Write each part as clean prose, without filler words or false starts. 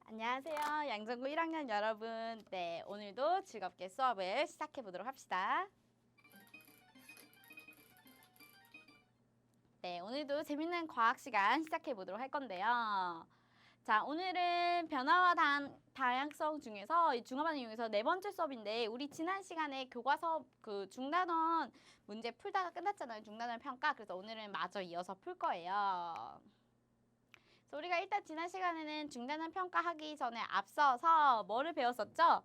안녕하세요. 양정구 1학년 여러분. 네, 오늘도 즐겁게 수업을 시작해 보도록 합시다. 네, 오늘도 재밌는 과학 시간 시작해 보도록 할 건데요. 자, 오늘은 변화와 다양성 중에서 이 중화반응 이용해서 네 번째 수업인데 우리 지난 시간에 교과서 그 중단원 문제 풀다가 끝났잖아요. 중단원 평가. 그래서 오늘은 마저 이어서 풀 거예요. 그래서 우리가 일단 지난 시간에는 중단원 평가하기 전에 앞서서 뭐를 배웠었죠?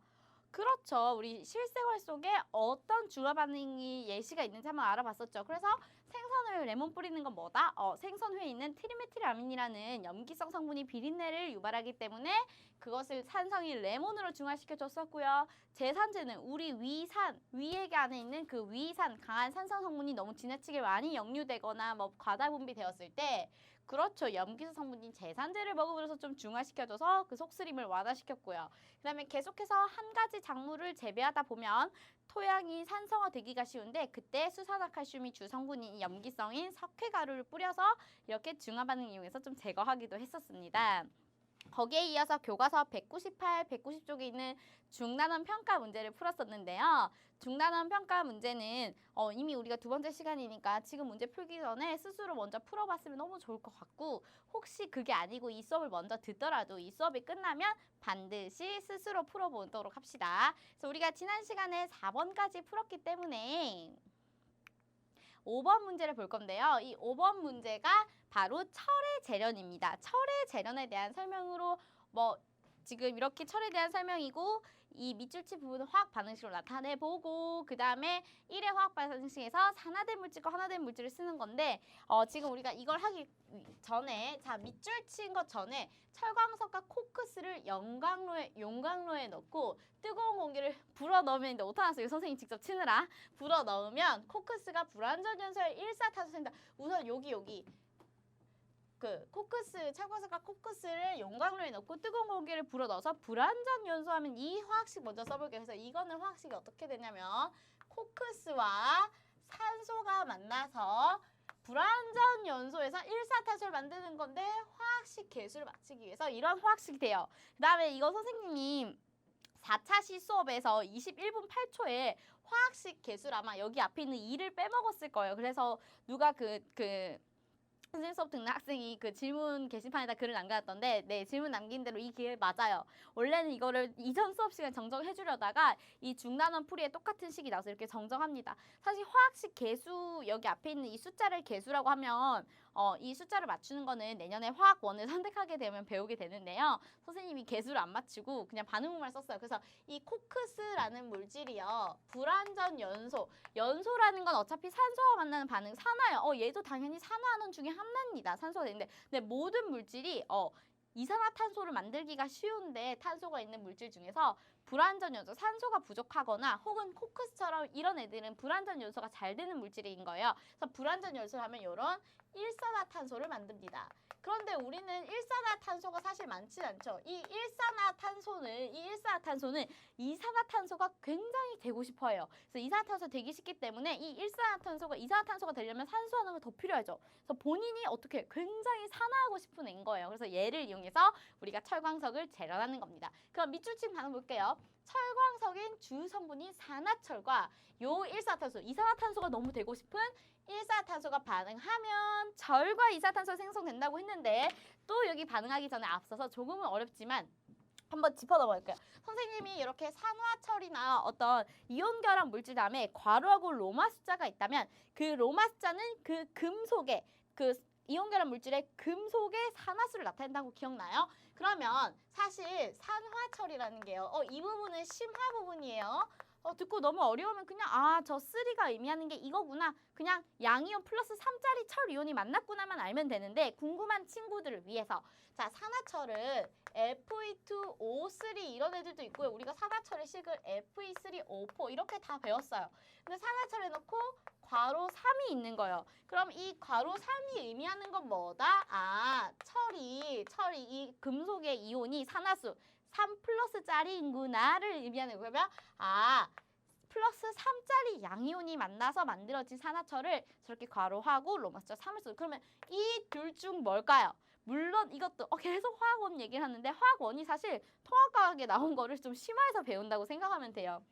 그렇죠. 우리 실생활 속에 어떤 중화 반응이 예시가 있는지 한번 알아봤었죠. 그래서 생선회에 레몬 뿌리는 건 뭐다? 생선회에 있는 트리메틸아민이라는 염기성 성분이 비린내를 유발하기 때문에 그것을 산성인 레몬으로 중화시켜 줬었고요. 제산제는 우리 위액 안에 있는 그 위산, 강한 산성 성분이 너무 지나치게 많이 역류되거나 뭐 과다 분비되었을 때 그렇죠. 염기성 성분인 제산제를 먹으면서 좀 중화시켜줘서 그 속쓰림을 완화시켰고요. 그 다음에 계속해서 한 가지 작물을 재배하다 보면 토양이 산성화되기가 쉬운데 그때 수산화칼슘이 주성분인 염기성인 석회가루를 뿌려서 이렇게 중화반응 이용해서 좀 제거하기도 했었습니다. 거기에 이어서 교과서 198, 190쪽에 있는 중단원 평가 문제를 풀었었는데요. 중단원 평가 문제는 이미 우리가 두 번째 시간이니까 지금 문제 풀기 전에 스스로 먼저 풀어봤으면 너무 좋을 것 같고 혹시 그게 아니고 이 수업을 먼저 듣더라도 이 수업이 끝나면 반드시 스스로 풀어보도록 합시다. 그래서 우리가 지난 시간에 4번까지 풀었기 때문에 5번 문제를 볼 건데요. 이 5번 문제가 바로 철의 재련입니다. 철의 재련에 대한 설명으로 지금 이렇게 철에 대한 설명이고 이 밑줄치 부분은 화학 반응식으로 나타내보고 그 다음에 1의 화학 반응식에서 산화된 물질과 환화된 물질을 쓰는 건데 지금 우리가 이걸 하기 전에 자 밑줄 친 것 전에 철광석과 코크스를 용광로에 넣고 뜨거운 공기를 불어 넣으면 이제 오타 났어요. 선생님 직접 치느라 불어 넣으면 코크스가 불완전 연소의 일사탄소 생긴다. 우선 여기 그 철광석과 코크스를 용광로에 넣고 뜨거운 공기를 불어 넣어서 불완전 연소하면 이 화학식 먼저 써볼게요. 그래서 이거는 화학식이 어떻게 되냐면 코크스와 산소가 만나서 불완전 연소에서 일사탄소를 만드는 건데 화학식 개수를 맞추기 위해서 이런 화학식이 돼요. 그 다음에 이거 선생님이 4차 시 수업에서 21분 8초에 화학식 개수를 아마 여기 앞에 있는 2를 빼먹었을 거예요. 그래서 누가 선생님 수업 듣는 학생이 그 질문 게시판에다 글을 남겨놨던데 네 질문 남긴 대로 이 길 맞아요. 원래는 이거를 이전 수업 시간에 정정해 주려다가 이 중단원 풀이에 똑같은 식이 나와서 이렇게 정정합니다. 사실 화학식 개수 여기 앞에 있는 이 숫자를 개수라고 하면 이 숫자를 맞추는 거는 내년에 화학원을 선택하게 되면 배우게 되는데요. 선생님이 개수를 안 맞추고 그냥 반응문만 썼어요. 그래서 이 코크스라는 물질이요. 불완전 연소라는 건 어차피 산소와 만나는 반응 산화예요. 얘도 당연히 산화하는 중에 하나입니다. 산소가 되는데 근데 모든 물질이 이산화탄소를 만들기가 쉬운데 탄소가 있는 물질 중에서 불완전 연소, 산소가 부족하거나 혹은 코크스처럼 이런 애들은 불완전 연소가 잘 되는 물질인 거예요. 그래서 불완전 연소를 하면 이런 일산화탄소를 만듭니다. 그런데 우리는 일산화탄소가 사실 많지 않죠. 이 일산화탄소는 이산화탄소가 굉장히 되고 싶어요. 그래서 이산화탄소 되기 쉽기 때문에 이 일산화탄소가 이산화탄소가 되려면 산소 하나가 더 필요하죠. 그래서 본인이 어떻게 굉장히 산화하고 싶은 애인 거예요. 그래서 얘를 이용해서 우리가 철광석을 재련하는 겁니다. 그럼 밑줄친 반응 볼게요. 철광석인 주 성분인 산화철과 요 일산화탄소, 이산화탄소가 너무 되고 싶은 일산화탄소가 반응하면 절과 이산화탄소 생성된다고 했는데 또 여기 반응하기 전에 앞서서 조금은 어렵지만 한번 짚어 넘어갈게요. 선생님이 이렇게 산화철이나 어떤 이온 결합 물질 다음에 괄호하고 로마 숫자가 있다면 그 로마 숫자는 그 금속의 그 이온 결합 물질의 금속의 산화수를 나타낸다고 기억나요? 그러면 사실 산화철이라는 게요. 이 부분은 심화 부분이에요. 듣고 너무 어려우면 그냥 저 3가 의미하는 게 이거구나. 그냥 양이온 플러스 3짜리 철 이온이 만났구나만 알면 되는데 궁금한 친구들을 위해서 자 산화철은 Fe2O3 이런 애들도 있고요. 우리가 산화철의 식을 Fe3O4 이렇게 다 배웠어요. 근데 산화철 해놓고 괄호 3이 있는 거예요. 그럼 이 괄호 3이 의미하는 건 뭐다? 철이 이 금속의 이온이 산화수 3 플러스짜리인구나를 의미하는 거예요. 그러면 플러스 3짜리 양이온이 만나서 만들어진 산화철을 저렇게 괄호하고 로마 숫자 3을 쓰고 그러면 이 둘 중 뭘까요? 물론 이것도 계속 화학원 얘기를 하는데 화학원이 사실 통합과학에 나온 거를 좀 심화해서 배운다고 생각하면 돼요.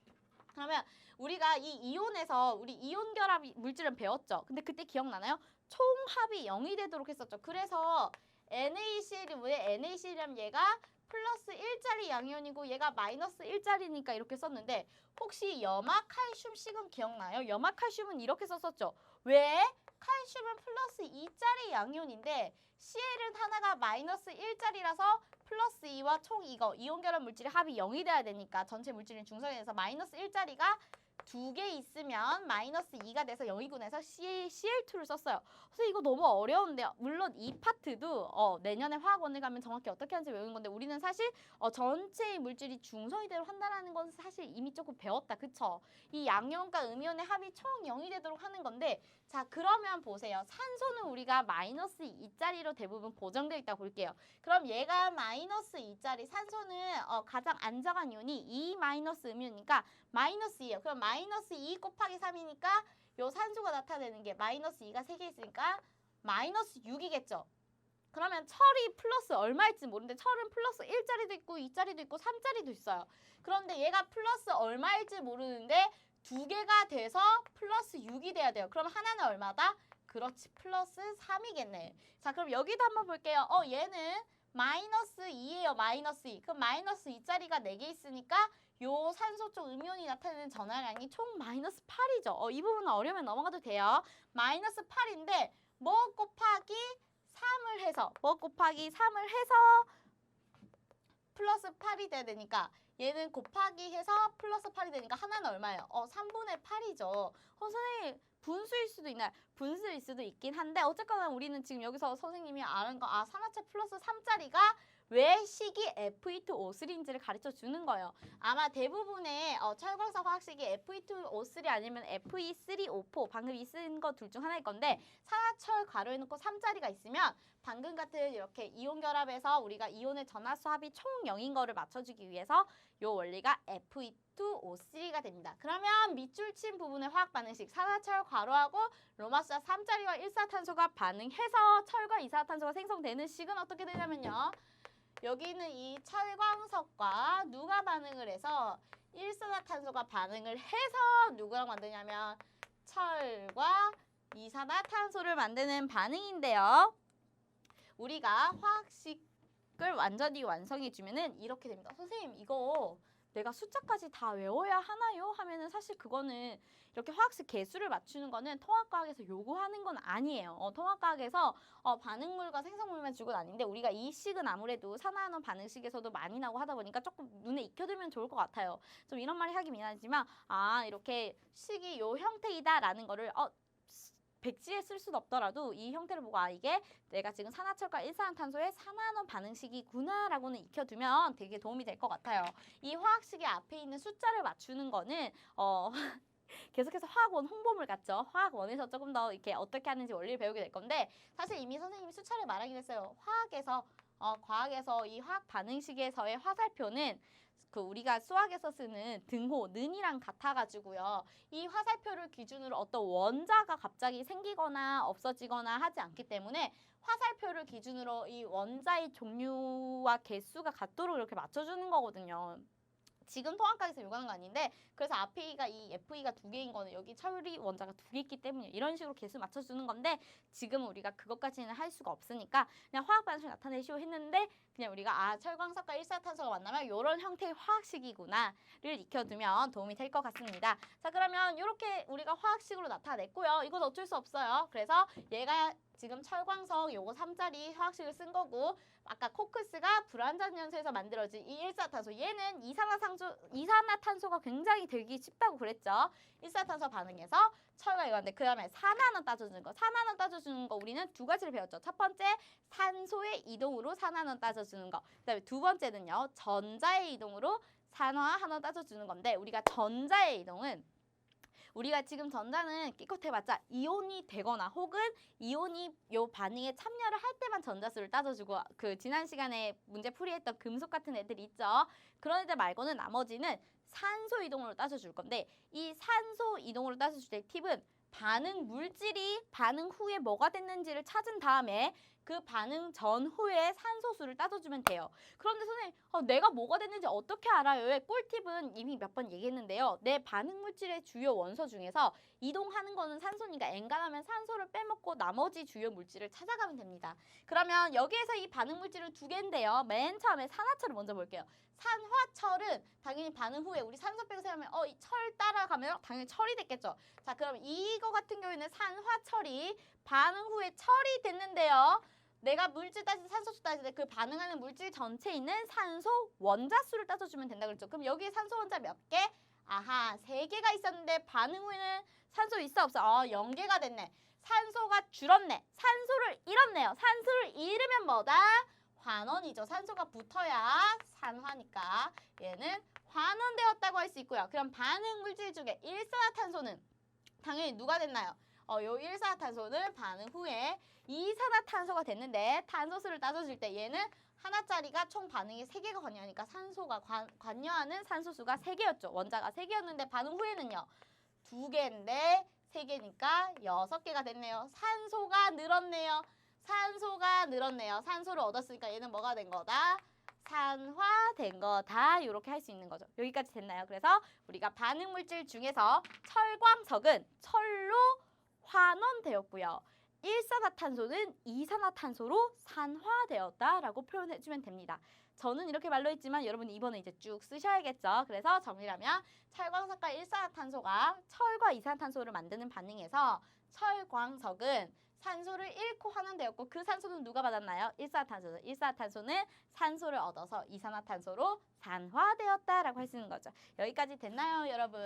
그러면 우리가 이 이온에서 우리 이온 결합 물질은 배웠죠. 근데 그때 기억나나요? 총합이 0이 되도록 했었죠. 그래서 NaCl이 왜 NaCl이라면 얘가 플러스 1짜리 양이온이고 얘가 마이너스 1짜리니까 이렇게 썼는데 혹시 염화칼슘 식은 기억나요? 염화칼슘은 이렇게 썼었죠. 왜? 칼슘은 플러스 2짜리 양이온인데 Cl은 하나가 마이너스 1짜리라서 플러스 2와 총 이거 이온 결합 물질의 합이 0이 돼야 되니까 전체 물질은 중성이 돼서 마이너스 1짜리가 2개 있으면 마이너스 2가 돼서 0이군에서 CL2를 썼어요. 그래서 이거 너무 어려운데요. 물론 이 파트도 내년에 화학원을 가면 정확히 어떻게 하는지 외우는 건데 우리는 사실 전체의 물질이 중성이대로 한다는 건 사실 이미 조금 배웠다. 그쵸? 이 양이온과 음이온의 합이 총 0이 되도록 하는 건데 자 그러면 보세요. 산소는 우리가 마이너스 2짜리로 대부분 고정되어 있다고 볼게요. 그럼 얘가 마이너스 2짜리 산소는 가장 안정한 이온이 2 마이너스 음이온이니까 마이너스 2예요. 그럼 마이너스 2 곱하기 3이니까 요 산소가 나타내는 게 마이너스 2가 3개 있으니까 마이너스 6이겠죠. 그러면 철이 플러스 얼마일지 모르는데 철은 플러스 1짜리도 있고 2짜리도 있고 3짜리도 있어요. 그런데 얘가 플러스 얼마일지 모르는데 두 개가 돼서 플러스 6이 돼야 돼요. 그럼 하나는 얼마다? 그렇지, 플러스 3이겠네. 자, 그럼 여기도 한번 볼게요. 얘는 마이너스 2예요. 마이너스 2. 그럼 마이너스 2짜리가 4개 있으니까 요 산소 쪽 음이온이 나타내는 전하량이 총 마이너스 8이죠. 이 부분은 어려우면 넘어가도 돼요. 마이너스 8인데 뭐 곱하기 3을 해서 플러스 8이 돼야 되니까 얘는 곱하기 해서 플러스 8이 되니까 하나는 얼마예요? 3분의 8이죠. 선생님 분수일 수도 있나요? 분수일 수도 있긴 한데 어쨌거나 우리는 지금 여기서 선생님이 아는 거 산화체 플러스 3짜리가 왜 식이 Fe2O3인지를 가르쳐 주는 거예요. 아마 대부분의 철광석 화학식이 Fe2O3 아니면 Fe3O4 방금 이 쓴 거 둘 중 하나일 건데 산화철 괄호해놓고 3짜리가 있으면 방금 같은 이렇게 이온 결합에서 우리가 이온의 전하수 합이 총 0인 거를 맞춰주기 위해서 요 원리가 Fe2O3가 됩니다. 그러면 밑줄 친 부분의 화학 반응식 산화철 괄호하고 로마수자 3짜리와 일산화탄소가 반응해서 철과 이산화탄소가 생성되는 식은 어떻게 되냐면요. 여기는 이 철광석과 누가 반응을 해서 일산화탄소가 반응을 해서 누구랑 만드냐면 철과 이산화탄소를 만드는 반응인데요. 우리가 화학식을 완전히 완성해주면은 이렇게 됩니다. 선생님 이거 내가 숫자까지 다 외워야 하나요? 하면은 사실 그거는 이렇게 화학식 개수를 맞추는 거는 통합과학에서 요구하는 건 아니에요. 통합과학에서 반응물과 생성물만 주고 아닌데 우리가 이 식은 아무래도 산화한원 반응식에서도 많이 나오고 하다 보니까 조금 눈에 익혀두면 좋을 것 같아요. 좀 이런 말이 하기 미안하지만 이렇게 식이 요 형태이다라는 거를 백지에 쓸 수는 없더라도 이 형태를 보고 이게 내가 지금 산화철과 일산화탄소의 산화한원 반응식이구나 라고는 익혀두면 되게 도움이 될 것 같아요. 이 화학식의 앞에 있는 숫자를 맞추는 거는 계속해서 화학원 홍보물 같죠. 화학원에서 조금 더 이렇게 어떻게 하는지 원리를 배우게 될 건데 사실 이미 선생님이 수차례 말하긴 했어요. 과학에서 이 화학 반응식에서의 화살표는 우리가 수학에서 쓰는 등호, 는이랑 같아가지고요. 이 화살표를 기준으로 어떤 원자가 갑자기 생기거나 없어지거나 하지 않기 때문에 화살표를 기준으로 이 원자의 종류와 개수가 같도록 이렇게 맞춰주는 거거든요. 지금 통합과학에서 요구하는 거 아닌데 그래서 앞에가 이 FE가 2개인 거는 여기 철이 원자가 2개 있기 때문에 이런 식으로 개수 맞춰주는 건데 지금 우리가 그것까지는 할 수가 없으니까 그냥 화학 반응식 나타내시오 했는데 그냥 우리가 철광석과 일산화탄소가 만나면 이런 형태의 화학식이구나를 익혀두면 도움이 될 것 같습니다. 자 그러면 이렇게 우리가 화학식으로 나타냈고요. 이건 어쩔 수 없어요. 그래서 얘가 지금 철광석 요거 3짜리 화학식을 쓴 거고 아까 코크스가 불완전연소에서 만들어진 이 일산화탄소 얘는 이산화탄소가 굉장히 되기 쉽다고 그랬죠. 일산화탄소 반응해서 철과 이건데 그 다음에 산화는 따져주는 거. 산화는 따져주는 거 우리는 2가지를 배웠죠. 첫 번째 산소의 이동으로 산화는 따져주는 거. 그 다음에 두 번째는요. 전자의 이동으로 산화한원 따져주는 건데 우리가 전자의 이동은 우리가 지금 전자는 끼껏해봤자 이온이 되거나 혹은 이온이 요 반응에 참여를 할 때만 전자수를 따져주고 지난 시간에 문제 풀이했던 금속 같은 애들 있죠. 그런 애들 말고는 나머지는 산소 이동으로 따져줄 건데 이 산소 이동으로 따져줄 때 팁은 반응 물질이 반응 후에 뭐가 됐는지를 찾은 다음에 그 반응 전후에 산소수를 따져주면 돼요. 그런데 선생님, 내가 뭐가 됐는지 어떻게 알아요? 꿀팁은 이미 몇 번 얘기했는데요. 내 반응 물질의 주요 원소 중에서 이동하는 거는 산소니까 엔간하면 산소를 빼먹고 나머지 주요 물질을 찾아가면 됩니다. 그러면 여기에서 이 반응 물질은 두 개인데요. 맨 처음에 산화철을 먼저 볼게요. 산화철은 당연히 반응 후에 우리 산소 빼고 생각하면 이 철 따라가면 당연히 철이 됐겠죠. 자, 그럼 이거 같은 경우에는 산화철이 반응 후에 철이 됐는데요. 내가 물질 따질 때 산소수 따질 때 그 반응하는 물질 전체에 있는 산소 원자수를 따져주면 된다 그랬죠. 그럼 여기에 산소 원자 몇 개? 아하, 3개가 있었는데 반응 후에는 산소 있어 없어? 0개가 됐네. 산소가 줄었네. 산소를 잃었네요. 산소를 잃으면 뭐다? 환원이죠. 산소가 붙어야 산화니까 얘는 환원되었다고 할 수 있고요. 그럼 반응 물질 중에 일산화탄소는 당연히 누가 됐나요? 요 일산화탄소는 반응 후에 이산화탄소가 됐는데 탄소수를 따져줄 때 얘는 하나짜리가 총 반응이 3개가 관여하니까 산소가 관여하는 산소수가 3개였죠. 원자가 3개였는데 반응 후에는요. 2개인데 3개니까 6개가 됐네요. 산소가 늘었네요. 산소가 늘었네요. 산소를 얻었으니까 얘는 뭐가 된 거다? 산화된 거다. 이렇게 할 수 있는 거죠. 여기까지 됐나요? 그래서 우리가 반응 물질 중에서 철광석은 철로 환원되었고요. 일산화탄소는 이산화탄소로 산화되었다라고 표현해주면 됩니다. 저는 이렇게 말로 했지만 여러분 이번에 이제 쭉 쓰셔야겠죠. 그래서 정리하면 철광석과 일산화탄소가 철과 이산화탄소를 만드는 반응에서 철광석은 산소를 잃고 환원되었고 그 산소는 누가 받았나요? 일산화탄소는. 일산화탄소는 산소를 얻어서 이산화탄소로 산화되었다라고 할 수 있는 거죠. 여기까지 됐나요, 여러분?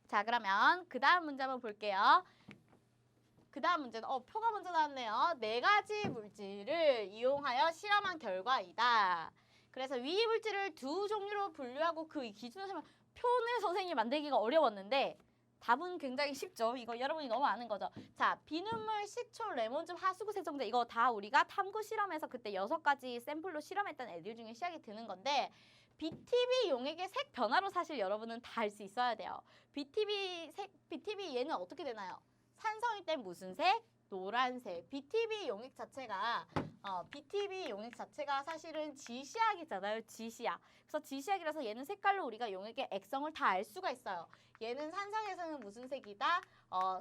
자, 그러면 그 다음 문제 한번 볼게요. 그 다음 문제는 표가 먼저 나왔네요. 4가지 물질을 이용하여 실험한 결과이다. 그래서 위 물질을 2종류로 분류하고 그 기준을 하면 표는 선생님이 만들기가 어려웠는데 답은 굉장히 쉽죠. 이거 여러분이 너무 아는 거죠. 자, 비눗물, 식초, 레몬즙, 하수구 세정제 이거 다 우리가 탐구 실험에서 그때 6가지 샘플로 실험했던 애들 중에 시작이 드는 건데 BTB 용액의 색 변화로 사실 여러분은 다 알 수 있어야 돼요. BTB 얘는 어떻게 되나요? 산성일 때 무슨 색? 노란색. BTB 용액 자체가 사실은 지시약이잖아요. 지시약. 그래서 지시약이라서 얘는 색깔로 우리가 용액의 액성을 다 알 수가 있어요. 얘는 산성에서는 무슨 색이다?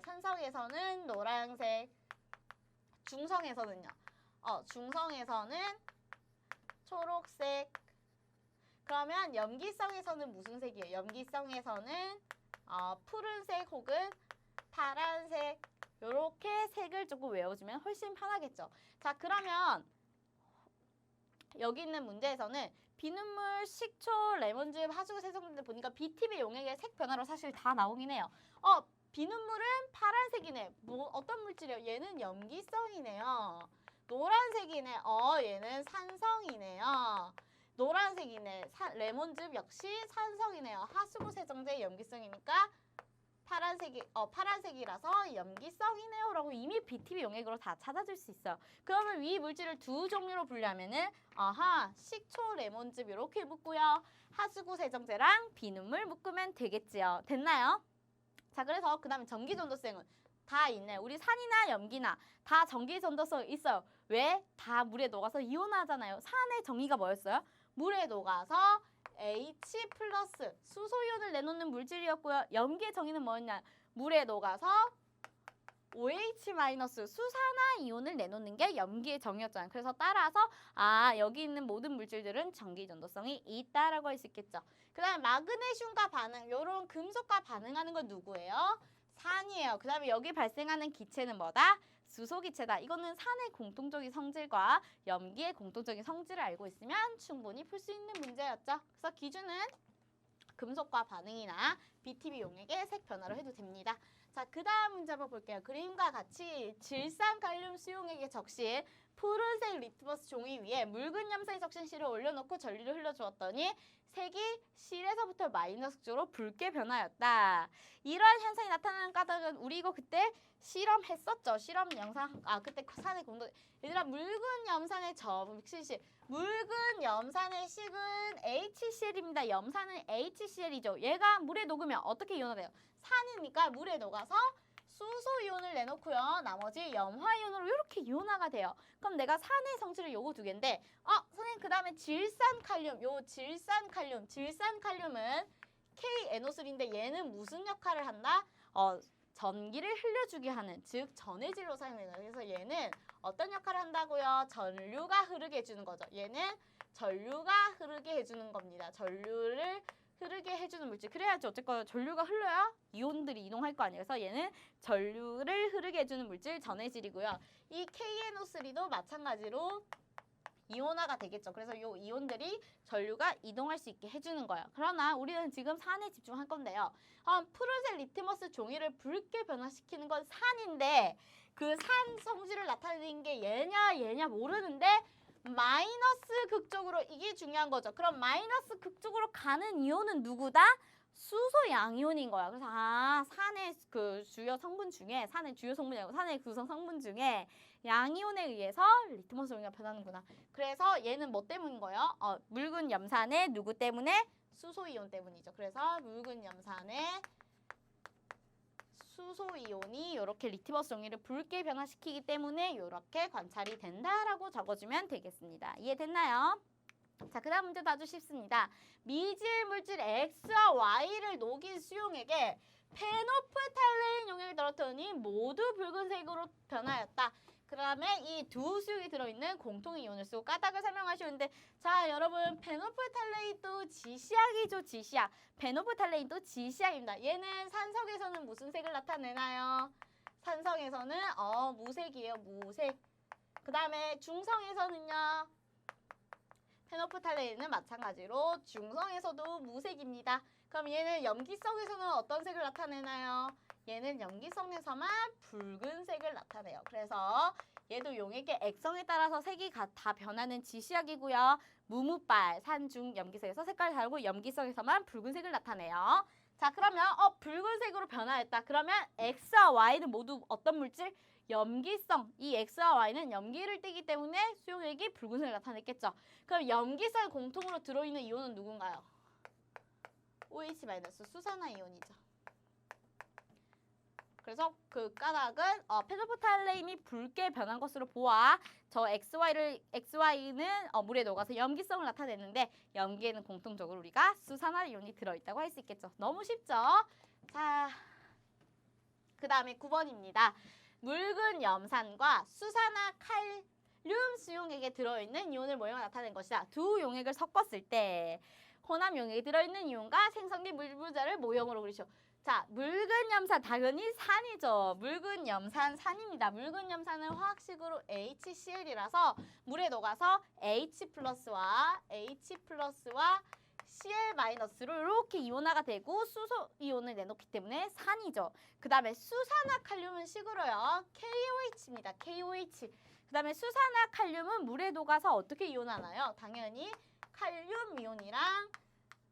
산성에서는 노란색. 중성에서는요. 중성에서는 초록색. 그러면 염기성에서는 무슨 색이에요? 염기성에서는 푸른색 혹은 파란색. 요렇게 색을 조금 외워주면 훨씬 편하겠죠. 자, 그러면 여기 있는 문제에서는 비눗물, 식초, 레몬즙, 하수구 세정제 보니까 BTB 용액의 색 변화로 사실 다 나오긴 해요. 비눗물은 파란색이네. 어떤 물질이에요? 얘는 염기성이네요. 노란색이네. 얘는 산성이네요. 노란색이네. 레몬즙 역시 산성이네요. 하수구 세정제 염기성이니까 파란색이라서 염기성이네요. 라고 이미 BTB 용액으로 다 찾아줄 수 있어요. 그러면 위 물질을 2종류로 분류하면은 식초, 레몬즙 이렇게 묶고요. 하수구 세정제랑 비눗물 묶으면 되겠지요. 됐나요? 자, 그래서 그 다음에 전기전도성은 다 있네. 우리 산이나 염기나 다 전기전도성 있어요. 왜? 다 물에 녹아서 이온화하잖아요. 산의 정의가 뭐였어요? 물에 녹아서 H 플러스 수소이온을 내놓는 물질이었고요. 염기의 정의는 뭐였냐? 물에 녹아서 OH 마이너스 수산화이온을 내놓는 게 염기의 정의였잖아요. 그래서 따라서 여기 있는 모든 물질들은 전기전도성이 있다라고 할 수 있겠죠. 그 다음에 마그네슘과 반응, 요런 금속과 반응하는 건 누구예요? 산이에요. 그 다음에 여기 발생하는 기체는 뭐다? 수소기체다. 이거는 산의 공통적인 성질과 염기의 공통적인 성질을 알고 있으면 충분히 풀 수 있는 문제였죠. 그래서 기준은 금속과 반응이나 BTB 용액의 색 변화로 해도 됩니다. 자, 그 다음 문제 한번 볼게요. 그림과 같이 질산칼륨 수용액에 적신 푸른색 리트머스 종이 위에 묽은 염산이 적신 실을 올려놓고 전류를 흘려주었더니 색이 실에서부터 마이너스 쪽으로 붉게 변하였다. 이러한 현상이 나타나는 까닭은 우리 이거 그때 실험했었죠. 실험 영상 그때 산의 공동 얘들아 묽은 염산의 적실 묽은 염산의 식은 HCl입니다. 염산은 HCl이죠. 얘가 물에 녹으면 어떻게 이온화돼요? 산이니까 물에 녹아서 수소이온을 내놓고요. 나머지 염화이온으로 이렇게 이온화가 돼요. 그럼 내가 산의 성질을 요거 두 개인데 선생님 그 다음에 질산칼륨, 질산칼륨은 KNO3인데 얘는 무슨 역할을 한다? 전기를 흘려주게 하는, 즉 전해질로 사용해요. 그래서 얘는 어떤 역할을 한다고요? 전류가 흐르게 해주는 거죠. 얘는 전류가 흐르게 해주는 겁니다. 전류를 흐르게 해주는 물질. 그래야지 어쨌건 전류가 흘러야 이온들이 이동할 거 아니에요. 그래서 얘는 전류를 흐르게 해주는 물질 전해질이고요. 이 KNO3도 마찬가지로 이온화가 되겠죠. 그래서 이 이온들이 전류가 이동할 수 있게 해주는 거예요. 그러나 우리는 지금 산에 집중할 건데요. 푸른색 리트머스 종이를 붉게 변화시키는 건 산인데 그 산 성질을 나타내는 게 얘냐 모르는데 마이너스 극쪽으로, 이게 중요한 거죠. 그럼 마이너스 극쪽으로 가는 이온은 누구다? 수소 양이온인 거야. 그래서 산의 그 주요 성분 중에, 산의 주요 성분이 아니고 산의 구성 성분 중에 양이온에 의해서 리트머스 종이가 변하는구나. 그래서 얘는 뭐 때문인 거예요? 묽은 염산의 누구 때문에? 수소이온 때문이죠. 그래서 묽은 염산의 수소이온이 이렇게 리트머스 종이를 붉게 변화시키기 때문에 이렇게 관찰이 된다라고 적어주면 되겠습니다. 이해됐나요? 자, 그 다음 문제도 아주 쉽습니다. 미지의 물질 X와 Y를 녹인 수용액에 페노프탈레인 용액을 떨어뜨리니 모두 붉은색으로 변하였다. 그다음에 이 두 수용이 들어있는 공통 이온을 쓰고 까닭을 설명하시는데, 자 여러분, 페노프탈레인도 지시약이죠. 지시약. 페노프탈레인도 지시약입니다. 얘는 산성에서는 무슨 색을 나타내나요? 산성에서는 무색이에요. 무색. 그 다음에 중성에서는요, 페노프탈레인은 마찬가지로 중성에서도 무색입니다. 그럼 얘는 염기성에서는 어떤 색을 나타내나요? 얘는 염기성에서만 붉은색을 나타내요. 그래서 얘도 용액의 액성에 따라서 색이 다 변하는 지시약이고요. 무무빨, 산중, 염기성에서 색깔이 다르고 염기성에서만 붉은색을 나타내요. 자, 그러면 붉은색으로 변화했다. 그러면 X와 Y는 모두 어떤 물질? 염기성. 이 X와 Y는 염기를 띠기 때문에 수용액이 붉은색을 나타냈겠죠. 그럼 염기성이 공통으로 들어있는 이온은 누군가요? OH- 수산화 이온이죠. 그래서 그 까닭은 페노프탈레인이 붉게 변한 것으로 보아 저 XY는 물에 녹아서 염기성을 나타내는데 염기에는 공통적으로 우리가 수산화 이온이 들어있다고 할 수 있겠죠. 너무 쉽죠? 자, 그 다음에 9번입니다. 묽은 염산과 수산화 칼륨 수용액에 들어있는 이온을 모형을 나타낸 것이다. 두 용액을 섞었을 때 혼합 용액에 들어있는 이온과 생성된 물분자를 모형으로 그리죠. 자, 묽은 염산 당연히 산이죠. 묽은 염산 산입니다. 묽은 염산은 화학식으로 HCl이라서 물에 녹아서 H+와 Cl-로 이렇게 이온화가 되고 수소 이온을 내놓기 때문에 산이죠. 그 다음에 수산화 칼륨은 식으로요. KOH입니다. KOH. 그 다음에 수산화 칼륨은 물에 녹아서 어떻게 이온하나요? 당연히 칼륨 이온이랑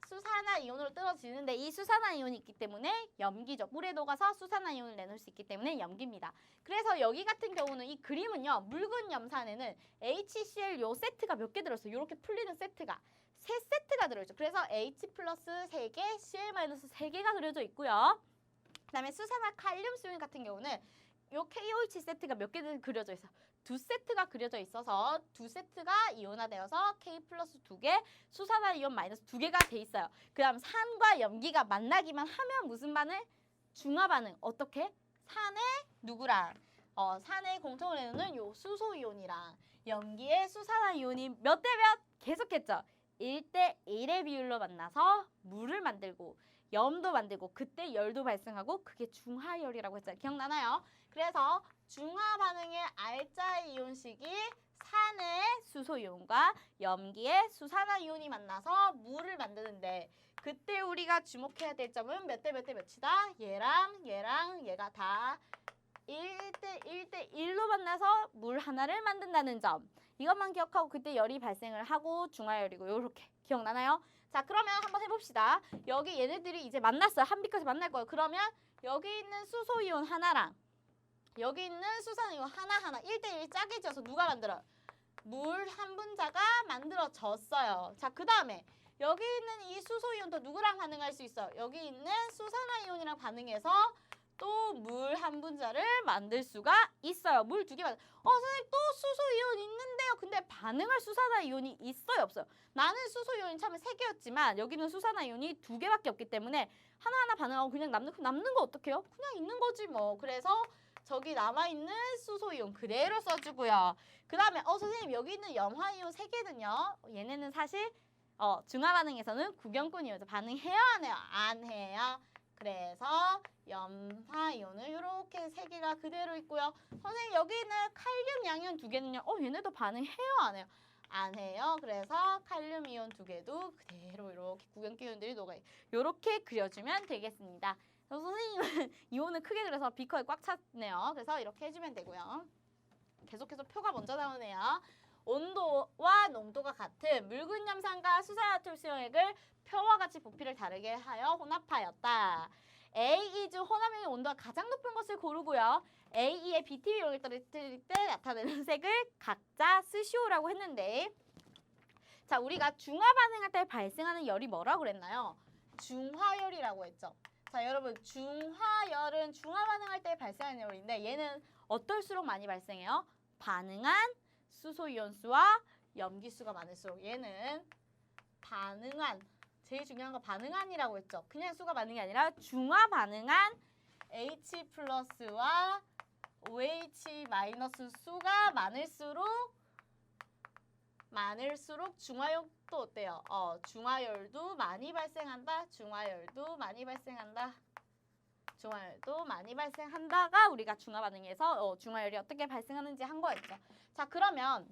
수산화 이온으로 떨어지는데 이 수산화 이온이 있기 때문에 염기죠. 물에 녹아서 수산화 이온을 내놓을 수 있기 때문에 염기입니다. 그래서 여기 같은 경우는 이 그림은요. 묽은 염산에는 HCl 요 세트가 몇 개 들어있어요. 이렇게 풀리는 세트가. 3세트가 들어있죠. 그래서 H+ 3개, Cl- 3개가 그려져 있고요. 그 다음에 수산화 칼륨 수용 같은 경우는 요 KOH 세트가 몇 개 그려져 있어요. 2세트가 그려져 있어서 2세트가 이온화되어서 K+ 2개, 수산화 이온 -2개가 돼 있어요. 그 다음 산과 염기가 만나기만 하면 무슨 반응? 중화 반응. 어떻게? 산의 누구랑? 산의 공통을 내놓는 요 수소 이온이랑 염기의 수산화 이온이 몇 대 몇? 계속했죠. 1대 1의 비율로 만나서 물을 만들고 염도 만들고 그때 열도 발생하고 그게 중화열이라고 했잖아요. 기억나나요? 그래서 중화 반응의 알짜 이온식이 산의 수소 이온과 염기의 수산화 이온이 만나서 물을 만드는데 그때 우리가 주목해야 될 점은 몇 대 몇이다? 얘랑 얘가 다 1대 1로 만나서 물 하나를 만든다는 점. 이것만 기억하고 그때 열이 발생을 하고 중화열이고 이렇게 기억나나요? 자, 그러면 한번 해봅시다. 여기 얘네들이 이제 만났어요. 한 빛까지 만날 거예요. 그러면 여기 있는 수소이온 하나랑 여기 있는 수산이온 하나하나 1대1 짜게 지어서 누가 만들어요? 물 한 분자가 만들어졌어요. 자, 그 다음에 여기 있는 이 수소이온도 누구랑 반응할 수 있어요? 여기 있는 수산화이온이랑 반응해서 또 물 한 분자를 만들 수가 있어요. 물 2개 선생님 또 수소이온 있는데요. 근데 반응할 수산화이온이 있어요, 없어요? 나는 수소이온이 처음에 3개였지만 여기는 수산화이온이 2개밖에 없기 때문에 하나하나 반응하고 그냥 남는 거 어떡해요? 그냥 있는 거지 뭐. 그래서 저기 남아있는 수소이온 그대로 써주고요. 그 다음에 선생님 여기 있는 염화이온 3개는요. 얘네는 사실 중화 반응에서는 구경꾼이어서 반응해요 안 해요? 안 해요. 그래서 염화이온을 이렇게 3개가 그대로 있고요. 선생님 여기 있는 칼륨 양이온 2개는요. 얘네도 반응해요 안 해요? 안 해요. 그래서 칼륨 이온 2개도 그대로 이렇게 구경기온들이 녹아요. 이렇게 그려주면 되겠습니다. 선생님은 이온을 크게 그려서 비커에 꽉 찼네요. 그래서 이렇게 해주면 되고요. 계속해서 표가 먼저 나오네요. 온도와 농도가 같은 묽은 염산과 수산화툴 수용액을 표와 같이 부피를 다르게 하여 혼합하였다. A2중 혼합용의 온도가 가장 높은 것을 고르고요. A2의 BTB 용액 떨어뜨릴 때 나타내는 색을 각자 쓰시오라고 했는데, 자, 우리가 중화 반응할 때 발생하는 열이 뭐라고 그랬나요? 중화열이라고 했죠. 자, 여러분 중화열은 중화 반응할 때 발생하는 열인데 얘는 어떨수록 많이 발생해요? 반응한 수소이온수와 염기수가 많을수록. 얘는 반응한, 제일 중요한 거 반응한이라고 했죠. 그냥 수가 많은 게 아니라 중화 반응한 H 플러스와 OH 마이너스 수가 많을수록 중화열도 어때요? 중화열도 많이 발생한다. 중화열도 많이 발생한다가 우리가 중화 반응에서 중화열이 어떻게 발생하는지 한 거였죠. 자, 그러면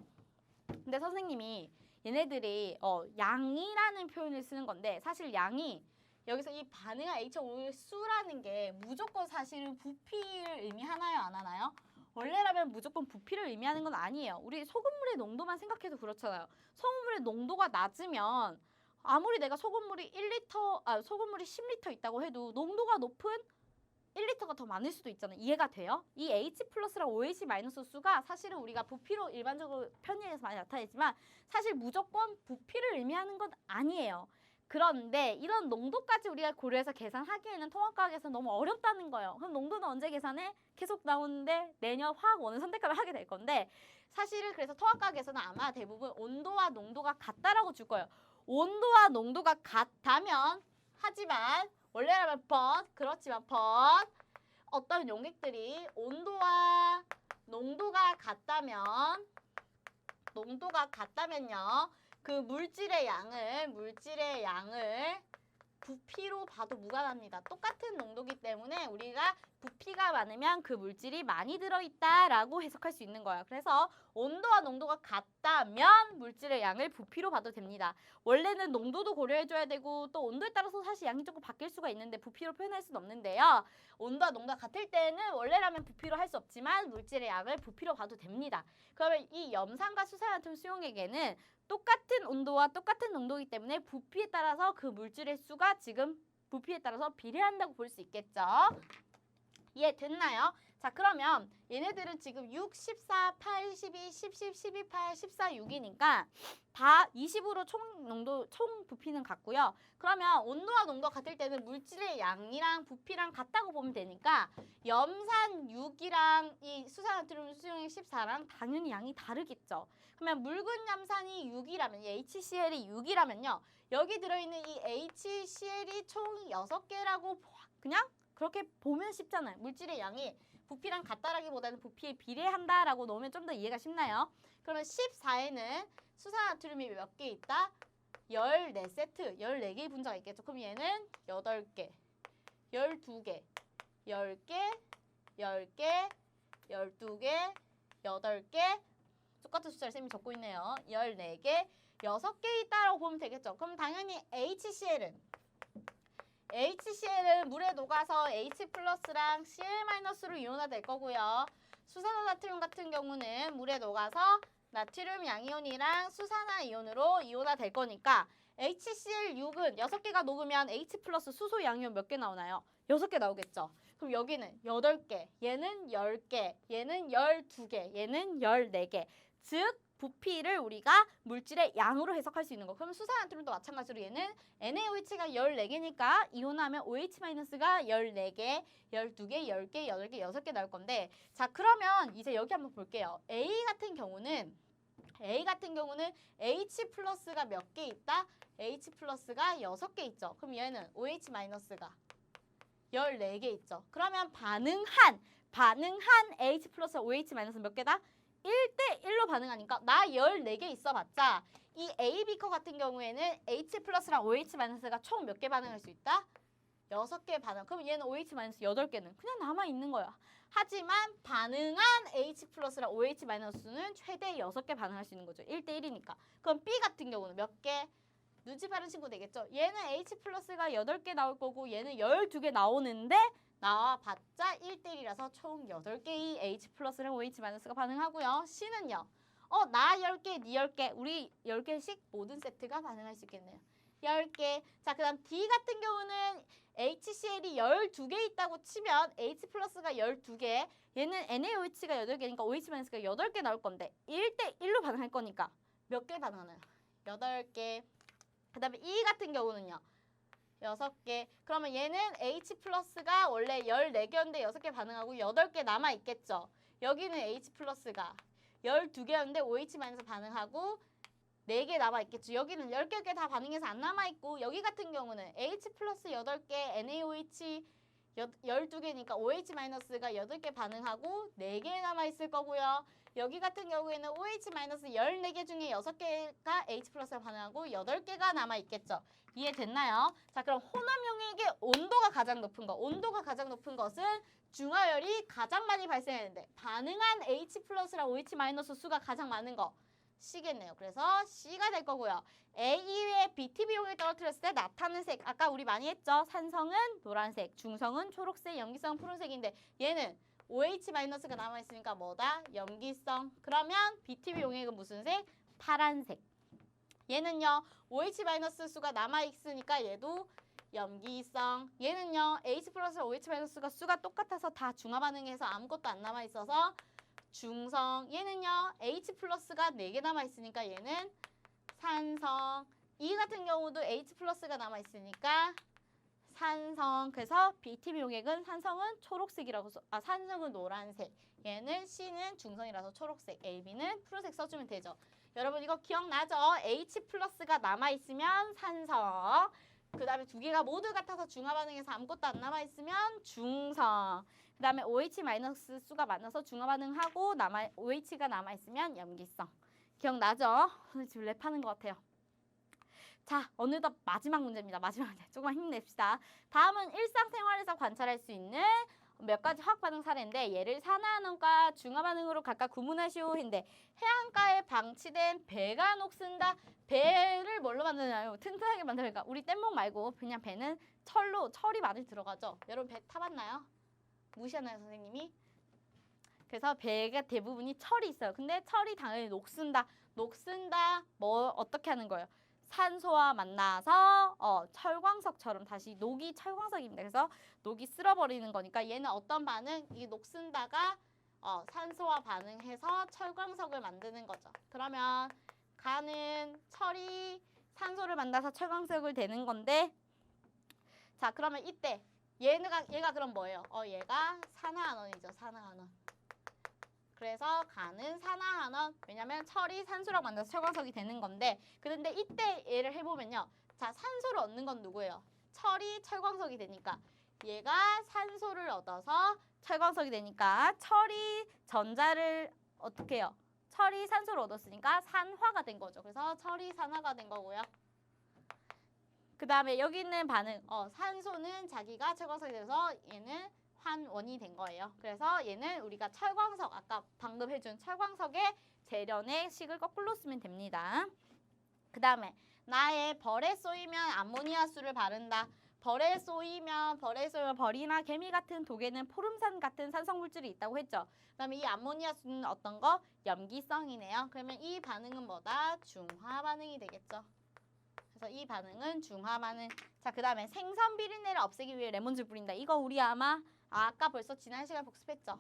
근데 선생님이 얘네들이 양이라는 표현을 쓰는 건데 사실 양이 여기서 이 반응한 H5의 수라는 게 무조건 사실은 부피를 의미하나요? 안 하나요? 원래라면 무조건 부피를 의미하는 건 아니에요. 우리 소금물의 농도만 생각해도 그렇잖아요. 소금물의 농도가 낮으면 아무리 내가 소금물이 10리터 있다고 해도 농도가 높은 1리터가 더 많을 수도 있잖아요. 이해가 돼요? 이 H 플러스랑 OH 마이너스 수가 사실은 우리가 부피로 일반적으로 편의에서 많이 나타내지만 사실 무조건 부피를 의미하는 건 아니에요. 그런데 이런 농도까지 우리가 고려해서 계산하기에는 통합과학에서 너무 어렵다는 거예요. 그럼 농도는 언제 계산해? 계속 나오는데 내년 화학 원을 선택하면 하게 될 건데 사실은 그래서 통합과학에서는 아마 대부분 온도와 농도가 같다라고 줄 거예요. 온도와 농도가 같다면 하지만 원래라면 그렇지만 어떤 용액들이 온도와 농도가 같다면요. 그 물질의 양을 부피로 봐도 무관합니다. 똑같은 농도기 때문에 우리가 부피가 많으면 그 물질이 많이 들어있다라고 해석할 수 있는 거예요. 그래서 온도와 농도가 같다면 물질의 양을 부피로 봐도 됩니다. 원래는 농도도 고려해줘야 되고 또 온도에 따라서 사실 양이 조금 바뀔 수가 있는데 부피로 표현할 수는 없는데요. 온도와 농도가 같을 때는 원래라면 부피로 할 수 없지만 물질의 양을 부피로 봐도 됩니다. 그러면 이 염산과 수산화툴 수용액에는 똑같은 온도와 똑같은 농도이기 때문에 부피에 따라서 그 물질의 수가 지금 부피에 따라서 비례한다고 볼 수 있겠죠. 이해됐나요? 자, 그러면 얘네들은 지금 6, 14, 8, 12, 10, 10, 12, 8, 14, 6이니까 다 20으로 총 부피는 같고요. 그러면 온도와 농도가 같을 때는 물질의 양이랑 부피랑 같다고 보면 되니까 염산 6이랑 이 수산화툴 수용액 14랑 당연히 양이 다르겠죠. 그러면 묽은 염산이 6이라면 이 HCl이 6이라면요. 여기 들어있는 이 HCl이 총 6개라고 그냥 그렇게 보면 쉽잖아요. 물질의 양이 부피랑 같다라기보다는 부피에 비례한다라고 놓으면 좀 더 이해가 쉽나요? 그러면 14에는 수산화툴륨이 몇 개 있다? 14세트, 14개의 분자가 있겠죠. 그럼 얘는 8개, 12개, 10개, 10개, 12개, 8개 똑같은 숫자를 쌤이 적고 있네요. 14개, 6개 있다라고 보면 되겠죠. 그럼 당연히 HCl은 물에 녹아서 H 플러스랑 Cl 마이너스로 이온화될 거고요. 수산화나트륨 같은 경우는 물에 녹아서 나트륨 양이온이랑 수산화 이온으로 이온화될 거니까 HCl6은 6개가 녹으면 H 플러스 수소 양이온 몇 개 나오나요? 6개 나오겠죠. 그럼 여기는 8개, 얘는 10개, 얘는 12개, 얘는 14개. 즉 부피를 우리가 물질의 양으로 해석할 수 있는 거. 그럼 수산나트륨도 마찬가지로 얘는 NaOH가 14개니까 이온하면 OH-가 14개, 12개, 10개, 8개, 6개 나올 건데 자 그러면 이제 여기 한번 볼게요. A 같은 경우는 H 플러스가 몇 개 있다? H 플러스가 6개 있죠. 그럼 얘는 OH 마이너스가 14개 있죠. 그러면 반응한 H 플러스 OH 마이너스 몇 개다? 1대1로 반응하니까 나 14개 있어봤자 이 A, B커 같은 경우에는 H 플러스랑 OH 마이너스가 총 몇 개 반응할 수 있다? 6개 반응. 그럼 얘는 OH 마이너스 8개는 그냥 남아있는 거야. 하지만 반응한 H 플러스랑 OH 마이너스는 최대 6개 반응할 수 있는 거죠. 1대1이니까. 그럼 B 같은 경우는 몇 개? 누지 바른 친구 되겠죠? 얘는 H 플러스가 8개 나올 거고 얘는 12개 나오는데 나와봤자 1대1이라서 총 8개의 H 플러스랑 OH 마이너스가 반응하고요. C는요. 나 10개, 니 10개, 우리 10개씩 모든 세트가 반응할 수 있겠네요. 10개. 자, 그 다음 D 같은 경우는 HCl이 12개 있다고 치면 H 플러스가 12개, 얘는 NaOH가 8개니까 OH 마이너스가 8개 나올 건데 1대1로 반응할 거니까 몇 개 반응하나요? 8개. 그 다음에 E 같은 경우는요. 6개. 그러면 얘는 H 플러스가 원래 14개였는데 6개 반응하고 8개 남아있겠죠. 여기는 H 플러스가 12개였는데 OH 마이너스 반응하고 4개 남아있겠죠. 여기는 10개 다 반응해서 안 남아있고 여기 같은 경우는 H 플러스 8개, NaOH 12개니까 OH 마이너스가 8개 반응하고 4개 남아있을 거고요. 여기 같은 경우에는 OH 마이너스 14개 중에 6개가 H 플러스가 반응하고 8개가 남아있겠죠. 이해됐나요? 자, 그럼 혼합용액의 온도가 가장 높은 거. 온도가 가장 높은 것은 중화열이 가장 많이 발생하는데 반응한 H 플러스랑 OH 마이너스 수가 가장 많은 거. C겠네요. 그래서 C가 될 거고요. A 이외에 BTB용을 떨어뜨렸을 때 나타나는 색. 아까 우리 많이 했죠. 산성은 노란색, 중성은 초록색, 염기성은 푸른색인데 얘는 OH-가 남아있으니까 뭐다? 염기성. 그러면 BTB용액은 무슨 색? 파란색. 얘는요. OH- 수가 남아있으니까 얘도 염기성. 얘는요. H 플러스 OH- 수가 똑같아서 다 중화 반응해서 아무것도 안 남아있어서 중성. 얘는요. H 플러스가 4개 남아있으니까 얘는 산성. 이 같은 경우도 H 플러스가 남아있으니까 산성. 그래서 BTB 용액은 산성은 초록색이라고 산성은 노란색. 얘는 C는 중성이라서 초록색. A, B는 푸른색 써주면 되죠. 여러분 이거 기억나죠? H 플러스가 남아있으면 산성. 그 다음에 두 개가 모두 같아서 중화 반응해서 아무것도 안 남아있으면 중성. 그 다음에 OH- 수가 많아서 중화 반응하고 OH가 남아있으면 염기성. 기억나죠? 오늘 지금 랩하는 것 같아요. 자, 어느덧 마지막 문제입니다. 마지막 문제. 조금만 힘냅시다. 다음은 일상생활에서 관찰할 수 있는 몇 가지 화학 반응 사례인데 얘를 산화환원과 중화 반응으로 각각 구분하시오 했는데 해안가에 방치된 배가 녹슨다. 배를 뭘로 만드나요? 튼튼하게 만들니까 우리 뗏목 말고 그냥 배는 철이 많이 들어가죠. 여러분 배 타봤나요? 무시하나요, 선생님이? 그래서 배가 대부분이 철이 있어요. 근데 철이 당연히 녹슨다. 뭐 어떻게 하는 거예요? 산소와 만나서 철광석처럼 다시 녹이 철광석입니다. 그래서 녹이 쓸어버리는 거니까 얘는 어떤 반응? 이 녹슨다가 산소와 반응해서 철광석을 만드는 거죠. 그러면 가는 철이 산소를 만나서 철광석을 되는 건데 자 그러면 이때 얘가 그럼 뭐예요? 얘가 산화환원이죠. 산화환원. 그래서 가는 산화환원. 왜냐면 철이 산소랑 만나서 철광석이 되는 건데 그런데 이때 얘를 해보면요. 자 산소를 얻는 건 누구예요? 철이 철광석이 되니까 얘가 산소를 얻어서 철광석이 되니까 철이 전자를 어떻게 해요? 철이 산소를 얻었으니까 산화가 된 거죠. 그래서 철이 산화가 된 거고요. 그 다음에 여기 있는 반응 산소는 자기가 철광석이 돼서 얘는 환원이 된 거예요. 그래서 얘는 우리가 철광석 아까 방금 해준 철광석의 재련의 식을 거꾸로 쓰면 됩니다. 그 다음에 나의 벌에 쏘이면 암모니아수를 바른다. 벌에 쏘이면 벌이나 개미 같은 독에는 포름산 같은 산성물질이 있다고 했죠. 그 다음에 이 암모니아수는 어떤 거? 염기성이네요. 그러면 이 반응은 뭐다? 중화 반응이 되겠죠. 그래서 이 반응은 중화 반응. 자, 그 다음에 생선 비린내를 없애기 위해 레몬즙 뿌린다. 이거 우리 아까 벌써 지난 시간에 복습했죠.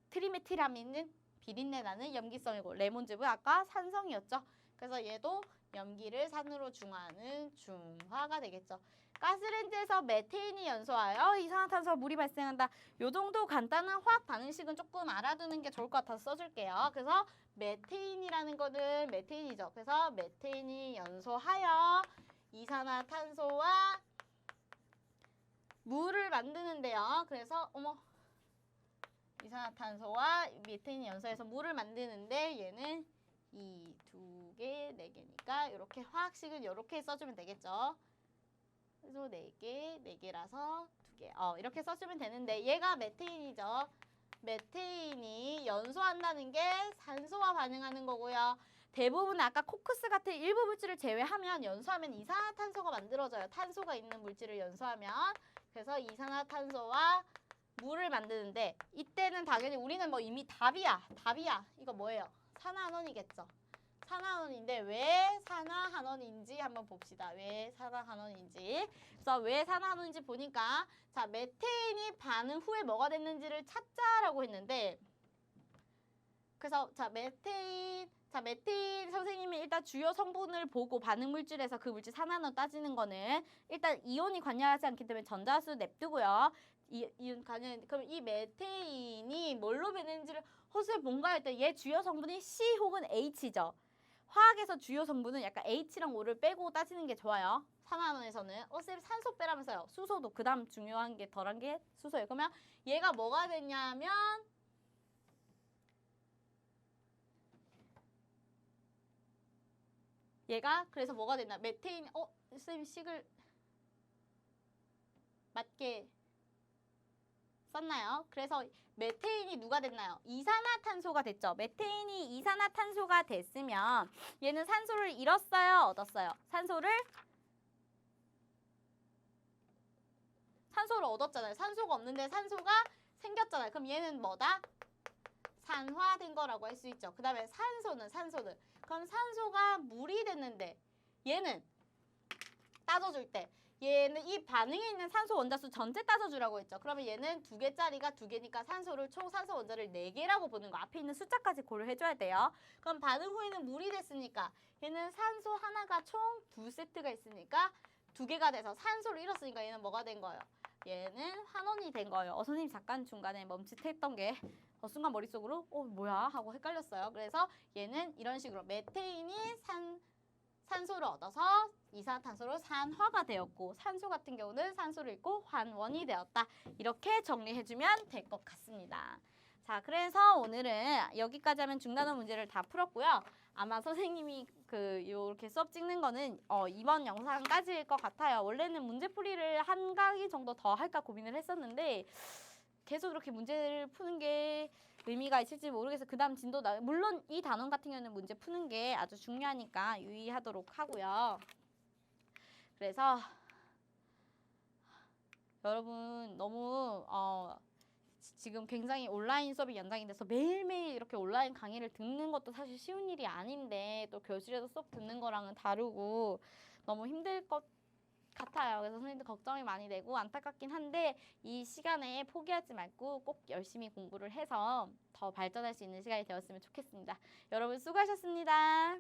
트리메틸아민은 비린내 나는 염기성이고 레몬즙은 아까 산성이었죠. 그래서 얘도 염기를 산으로 중화하는 중화가 되겠죠. 가스렌지에서 메테인이 연소하여 이산화탄소와 물이 발생한다. 요 정도 간단한 화학 반응식은 조금 알아두는 게 좋을 것 같아서 써줄게요. 그래서 메테인이라는 거는 메테인이죠. 그래서 메테인이 연소하여 이산화탄소와 물을 만드는데요. 그래서 이산화탄소와 메테인이 연소해서 물을 만드는데 얘는 2, 2개, 4개니까 이렇게 화학식은 이렇게 써주면 되겠죠. 그래서 4개, 4개라서 2개. 이렇게 써주면 되는데 얘가 메테인이죠. 메테인이 연소한다는 게 산소와 반응하는 거고요. 대부분 아까 코크스 같은 일부 물질을 제외하면 연소하면 이산화탄소가 만들어져요. 탄소가 있는 물질을 연소하면. 그래서 이산화탄소와 물을 만드는데 이때는 당연히 우리는 뭐 이미 답이야. 이거 뭐예요? 산화한원이겠죠. 산화한원인데 왜 산화한원인지 한번 봅시다. 왜 산화한원인지. 그래서 왜 산화한원인지 보니까 자, 메테인이 반응 후에 뭐가 됐는지를 찾자라고 했는데 그래서 메테인 선생님이 일단 주요 성분을 보고 반응 물질에서 그 물질 산화한원 따지는 거는 일단 이온이 관여하지 않기 때문에 전자수 냅두고요. 이온 관여 그럼 이 메테인이 뭘로 변했는지를 허수에 뭔가 할 때 얘 주요 성분이 C 혹은 H죠. 화학에서 주요 성분은 약간 H랑 O를 빼고 따지는 게 좋아요. 산화한원에서는 쌤 산소 빼라면서요. 수소도 그 다음 중요한 게 덜한 게 수소예요. 그러면 얘가 뭐가 됐냐면 얘가 그래서 뭐가 됐나? 메테인 쌤 식을 맞게 썼나요? 그래서 메테인이 누가 됐나요? 이산화탄소가 됐죠. 메테인이 이산화탄소가 됐으면 얘는 산소를 잃었어요? 얻었어요? 산소를 얻었잖아요. 산소가 없는데 산소가 생겼잖아요. 그럼 얘는 뭐다? 산화된 거라고 할 수 있죠. 그 다음에 산소는 그럼 산소가 물이 됐는데 얘는 따져줄 때 얘는 이 반응에 있는 산소 원자수 전체 따져주라고 했죠. 그러면 얘는 2개짜리가 2개니까 총 산소 원자를 4개라고 보는 거. 앞에 있는 숫자까지 고려해줘야 돼요. 그럼 반응 후에는 물이 됐으니까 얘는 산소 하나가 총 2세트가 있으니까 2개가 돼서 산소를 잃었으니까 얘는 뭐가 된 거예요? 얘는 환원이 된 거예요. 선생님 잠깐 중간에 멈칫했던 게 순간 머릿속으로 뭐야? 하고 헷갈렸어요. 그래서 얘는 이런 식으로 메테인이 산소를 얻어서 이산화탄소로 산화가 되었고 산소 같은 경우는 산소를 잃고 환원이 되었다. 이렇게 정리해주면 될 것 같습니다. 자, 그래서 오늘은 여기까지 하면 중단원 문제를 다 풀었고요. 아마 선생님이 요렇게 수업 찍는 거는 이번 영상까지일 것 같아요. 원래는 문제풀이를 한 강의 정도 더 할까 고민을 했었는데 계속 이렇게 문제를 푸는 게 의미가 있을지 모르겠어요. 그 다음 진도 물론 이 단원 같은 경우는 문제 푸는 게 아주 중요하니까 유의하도록 하고요. 그래서 여러분 너무 지금 굉장히 온라인 수업이 연장이 돼서 매일매일 이렇게 온라인 강의를 듣는 것도 사실 쉬운 일이 아닌데 또 교실에서 수업 듣는 거랑은 다르고 너무 힘들 것 같아요. 그래서 선생님들 걱정이 많이 되고 안타깝긴 한데 이 시간에 포기하지 말고 꼭 열심히 공부를 해서 더 발전할 수 있는 시간이 되었으면 좋겠습니다. 여러분 수고하셨습니다.